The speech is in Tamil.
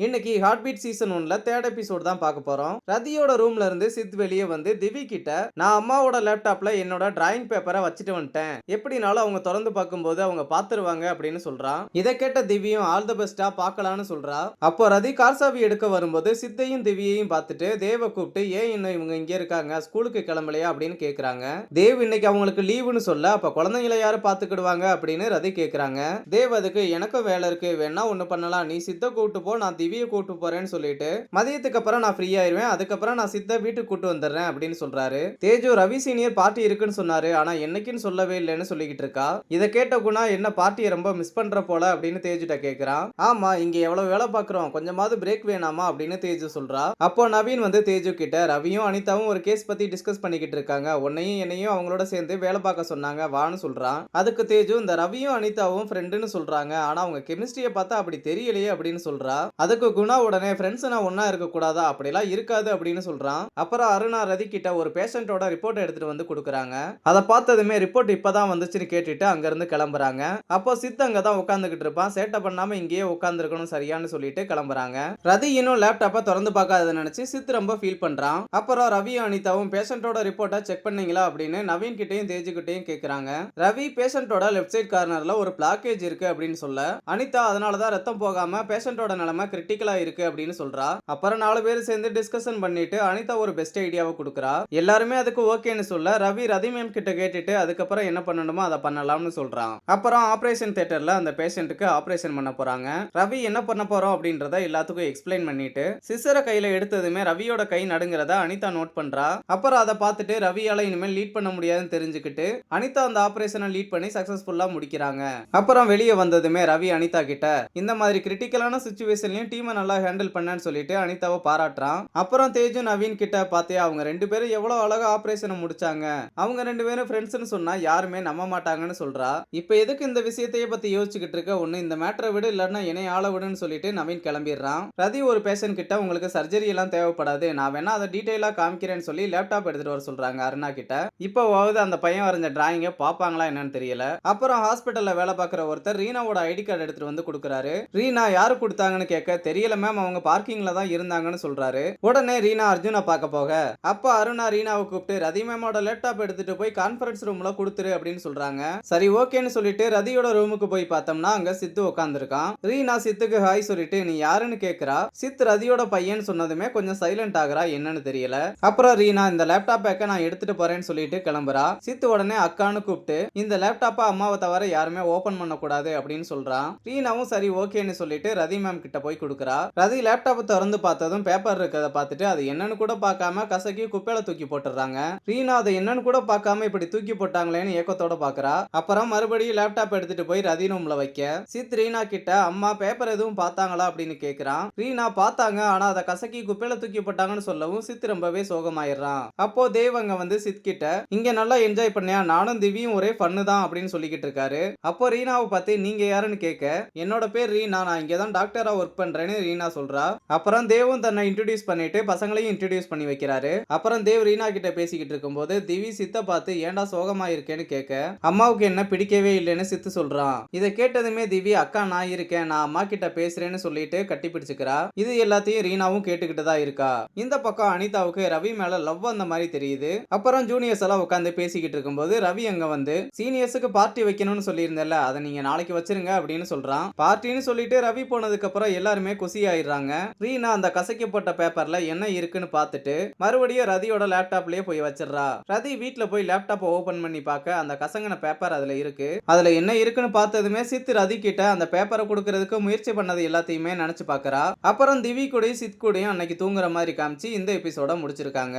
இன்னைக்கு ஹார்ட் பீட் சீசன் 1ல தேர்ட் எபிசோட் தான் பார்க்க போறோம். ரதியோட ரூம்ல இருந்து சித் வெளியே வந்து திவி கிட்ட நான் அம்மாவோட லேப்டாப்ல என்னோட டிராயிங் பேப்பரை வச்சுட்டு வந்துட்டேன், எப்படினாலும் அவங்க திறந்து பார்க்கும்போது அவங்க பாத்துருவாங்க அப்படின்னு சொல்றான். இதை கேட்ட திவியும் ஆல் தி பெஸ்டா பார்க்கலாம்னு சொல்றா. அப்போ ரதி கார்சாவி எடுக்க வரும்போது சித்தையும் திவியையும் பார்த்துட்டு தேவ கூப்பிட்டு ஏன் இன்னும் இவங்க இங்கே இருக்காங்க, ஸ்கூலுக்கு கிளம்பலையா அப்படின்னு கேக்குறாங்க. தேவ் இன்னைக்கு அவங்களுக்கு லீவுன்னு சொல்ல அப்ப குழந்தைங்களை யாரு பாத்துக்கிடுவாங்க அப்படின்னு ரதி கேக்குறாங்க. தேவ் அதுக்கு எனக்கும் வேலை இருக்கு, வேணா ஒண்ணு பண்ணலாம், நீ சித்த கூட்டு போ, நான் திவியை கூட்டு போறேன்னு சொல்லிட்டு மதியத்துக்கு அப்புறம் நான் ஃப்ரீ ஆயிருவேன், அதுக்கப்புறம் நான் சித்த வீட்டுக்கு கூட்டு வந்துடுறேன் அப்படின்னு சொல்றாரு. தேஜு ரவி சீனியர் பார்ட்டி இருக்குன்னு சொன்னாரு, ஆனா என்னைக்குன்னு சொல்லவே இல்லைன்னு சொல்லிக்கிட்டு இருக்கா. இதை கேட்ட குணா என்ன பார்ட்டியை ரொம்ப மிஸ் பண்ற போல அப்படின்னு தேஜுட்ட கேக்குறான். ஆமா, இங்க எவ்வளவு வேலை பாக்குறோம், கொஞ்சமாவது பிரேக் வேணாமா அப்படின்னு தேஜு சொல்றா. அப்போ நவீன் வந்து தேஜு கிட்ட ரவியும் அனிதாவும் ஒரு கேஸ் பத்தி டிஸ்கஸ் பண்ணிக்கிட்டு இருக்காங்க, உன்னையும் என்னையும் அவங்களோட சேர்ந்து வேலை பார்க்க சொன்னாங்க வான்னு சொல்றான். அதுக்கு தேஜு இந்த ரவியும் அனிதாவும் ஃப்ரெண்டுன்னு சொல்றாங்க, ஆனா அவங்க கெமிஸ்ட்ரியை பார்த்தா அப்படி தெரியலையே அப்படின்னு சொல்றா. அதுக்கு குணா உடனே ஃப்ரெண்ட்ஸ் நான் ஒன்னா இருக்க கூடாதா, அப்படிலாம் இருக்காது அப்படின்னு சொல்றான். அப்புறம் அருணா ரதி கிட்ட ஒரு பேஷண்டோட ரிப்போர்ட் எடுத்துட்டு வந்து கொடுக்குறாங்க. அதை பார்த்ததுமே ரிப்போர்ட் இப்பதான் வந்துச்சுன்னு கேட்டுட்டு அங்க இருந்து கிளம்புறாங்க. அப்போ சித் அங்க தான் உட்காந்துக்கிட்டு இருப்பான், சேட்டை பண்ணாம இங்கேயே உட்காந்துருக்கணும் சரியான்னு சொல்லிட்டு கிளம்புறாங்க. ரதி இன்னும் லேப்டாப்பை திறந்து பார்க்காத நினைச்சு சித் ரொம்ப ஃபீல் பண்றான். அப்புறம் ரவி அனிதாவும் பேஷண்டோட ரிப்போர்ட்டை செக் பண்ணீங்களா அப்படின்னு நவீன் கிட்டையும் தேஜு கிட்டையும் கேக்குறாங்க. ரவி பேஷண்டோட லெஃப்ட் சைட் கார்னர்ல ஒரு பிளாக்கேஜ் இருக்கு அப்படின்னு சொல்ல அனிதா அதனாலதான் ரத்தம் போகாம பேஷண்டோட நிலைமை கிரிட்டிக்கலா இருக்கு அப்படின்னு சொல்றா. அப்புறம் 4 பேர் சேர்ந்து டிஸ்கஷன் பண்ணிட்டு அனிதா ஒரு பெஸ்ட் ஐடியாவை கொடுக்குறா. எல்லாருமே அதுக்கு ஓகேன்னு சொல்ல ரவி ரதி மேம் கிட்ட கேட்டுட்டு அதுக்கப்புறம் என்ன பண்ணணுமோ அதை பண்ணலாம்னு சொல்றான். அப்புறம் ஆபரேஷன் தியேட்டர்ல அந்த பேஷண்ட்டுக்கு ஆபரேஷன் பண்ண போறாங்க. ரவி என்ன பண்ண போறோம் அப்படின்றத எல்லாத்துக்கும் எக்ஸ்பிளைன் பண்ணிட்டு சிசரை கையில எடுத்ததுமே ரவியோட கை நடுங்கிறத அனிதா நோட் பண்றா. அப்புறம் அதை பார்த்துட்டு ரவியால இனிமேல் லீட் பண்ண முடியாதுன்னு தெரிஞ்சுக்கிட்டு அனிதா அந்த ஆபரேஷனை லீட் பண்ணி சக்சஸ்ஃபுல்லா முடிக்கிறாங்க. அப்புறம் வெளியே வந்ததுமே ரவி அனிதா கிட்ட இந்த மாதிரி கிரிட்டிக்கலான சிச்சுவேஷன்லயும் டீமை நல்லா ஹேண்டில் பண்ணான்னு சொல்லிட்டு அனிதாவை பாராட்டுறான். அப்புறம் தேஜு நவீன் கிட்ட பார்த்தே அவங்க 2 பேரும் எவ்வளவு அழகா ஆபரேஷனை முடிச்சாங்க, அவங்க 2 பேரும் ஃப்ரெண்ட்ஸ்னு சொன்னா யாருமே நம்ப மாட்டாங்கன்னு சொல்றா. இப்போ எதுக்கு இந்த விஷயத்தையே பத்தி யோசிச்சுக்கிட்டு இருக்க, ஒண்ணு இந்த மேட்டரை விடு இல்லன்னா என்னை ஆள விடுன்னு சொல்லிட்டு நவீன் கிளம்பிடுறான். ரதி ஒரு பேஷண்ட் கிட்ட உங்களுக்கு சர்ஜரி எல்லாம் தேவைப்படாது, நான் வேணா அதை டீடைலா காமிக்கிறேன்னு சொல்லி லேப்டாப் எடுத்துட்டு வர சொல்றாங்க அருணா கிட்ட. இப்போவாவது அந்த பையன் வரைஞ்ச டிராயிங்க பாப்பாங்களா என்னன்னு தெரியல. அப்புறம் ஹாஸ்பிட்டல்ல வேலை பார்க்குற ஒருத்தர் ரீனாவோட ஐடி கார்டு எடுத்துட்டு வந்து கொடுக்குறாரு. ரீனா யாரு கொடுத்தாங்கன்னு கேட்க தெரியல மேம், அவங்க பார்க்கிங்ல தான் இருந்தாங்கன்னு சொல்றாரு. உடனே ரீனா அர்ஜுனை பார்க்க போக அப்ப அருணா ரீனாவை கூப்பிட்டு ரதி மேமோட லேப்டாப் எடுத்துட்டு போய் கான்ஃபரன்ஸ் ரூம்ல கொடுத்துரு அப்படின்னு சொல்றாங்க. சரி ஓகேன்னு சொல்லிட்டு ரதியோட ரூமுக்கு போய் பார்த்தோம்னா அங்க சித்து உட்காந்துருக்கான். ரீனா சித்துக்கு ஹாய் சொல்லிட்டு நீ யாருன்னு கேக்குறா. சித் ரதியோட பையன் சொன்னதுமே கொஞ்சம் சைலண்ட் ஆகுறா, என்னன்னு தெரியல. அப்புறம் ரீனா இந்த லேப்டாப் பேக்க நான் எடுத்துட்டு போறேன்னு சொல்லிட்டு கிளம்புறா. சித்து உடனே அக்கான்னு கூப்பிட்டு இந்த லேப்டாப்பை அம்மாவை தவிர யாருமே ஓபன் பண்ண கூடாது அப்படின்னு சொல்றான். ரீனாவும் சரி ஓகேன்னு சொல்லிட்டு ரதி மேம் கிட்ட போய் கொடுக்குறா. ரதி லேப்டாப்பை திறந்து பார்த்ததும் பேப்பர் இருக்கிறத பார்த்துட்டு அது என்னன்னு கூட பார்க்காம கசக்கி குப்பையில தூக்கி போட்டுறாங்க. ரீனா அதை என்னன்னு கூட பார்க்காம இப்படி தூக்கி போட்டாங்களேன்னு ஏக்கத்தோட பாக்குறா. அப்புறம் மறுபடியும் லேப்டாப் எடுத்துட்டு போய் ரதி ரூம்ல வைக்க சித் ரீனா கிட்ட அம்மா பேப்பர் எதுவும் பார்த்தாங்களா அப்படின்னு கேக்குறான். ரீனா பார்த்தாங்க, ஆனா அதை கசக்கி குப்பையில தூக்கி போட்டாங்கன்னு சொல்லவும் சித் ரொம்பவே சோகமாயிடுறான். அப்போ தேவ் அங்க வந்து சித் கிட்ட இங்க நல்லா என்ஜாய் பண்ணியா, நானும் திவியும் ஒரே ஃபன்னு தான் அப்படின்னு சொல்லிக்கிட்டு இருக்காரு. அப்போ ரீனாவை பார்த்து நீங்க யாருன்னு கேட்க என்னோட பேர் ரீனா, நான் இங்க தான் டாக்டரா ஒர்க் பண்றேன்னு ரீனா சொல்றா. அப்புறம் தேவும் தன்னை இன்ட்ரோடியூஸ் பண்ணிட்டு பசங்களையும் இன்ட்ரோடியூஸ் பண்ணி வைக்கிறாரு. அப்புறம் தேவ் ரீனா கிட்ட பேசிக்கிட்டு இருக்கும்போது திவி சித்த பார்த்து ஏன்டா சோகமா இருக்கேன்னு கேட்க அம்மாவுக்கு என்ன பிடிக்கவே இல்லைன்னு சித்து சொல்றான். இதை கேட்டதுமே திவி அக்கா நான் இருக்கேன், நான் அம்மா கிட்ட பேசுறேன்னு சொல்லிட்டு கட்டி பிடிச்சுக்கிறா. இது எல்லாத்தையும் ரீனாவும் கேட்டுக்கிட்டு தான் இருக்கா. இந்த பக்கம் அனிதாவுக்கு ரவி மேல லவ் அந்த மாதிரி தெரியுது. அப்புறம் ஜூனியர்ஸ் எல்லாம் உட்காந்து பேசிக்கிட்டு இருக்கும்போது ரவி அங்க வந்து சீனியர்ஸுக்கு பார்ட்டி வைக்கணும்னு சொல்லியிருந்தேன்ல, அதை நீங்க நாளைக்கு வச்சிருங்க அப்படின்னு சொல்றான். பார்ட்டின்னு சொல்லிட்டு ரவி போனதுக்கு அப்புறம் எல்லாருமே குசி ஆயிடுறாங்க. ரீனா அந்த கசக்கப்பட்ட பேப்பர்ல என்ன இருக்குன்னு பார்த்துட்டு மறுபடியும் ரதியோட லேப்டாப்லயே போய் வச்சிடறா. ரதி வீட்ல போய் லேப்டாப்பை ஓபன் பண்ணி பார்க்க அந்த கசங்கின பேப்பர் அதுல இருக்கு. அதுல என்ன இருக்குன்னு பார்த்ததுமே சித் ரதி கிட்ட அந்த பேப்பரை கொடுக்கறதுக்கு முயற்சி பண்ணது எல்லாத்தையுமே நினைச்சு பார்க்கறா. அப்புறம் திவி கூடயும் சித் கூடயும் அன்னைக்கு தூங்குற மாதிரி காமிச்சு இந்த எபிசோட முடிச்சிருக்காங்க.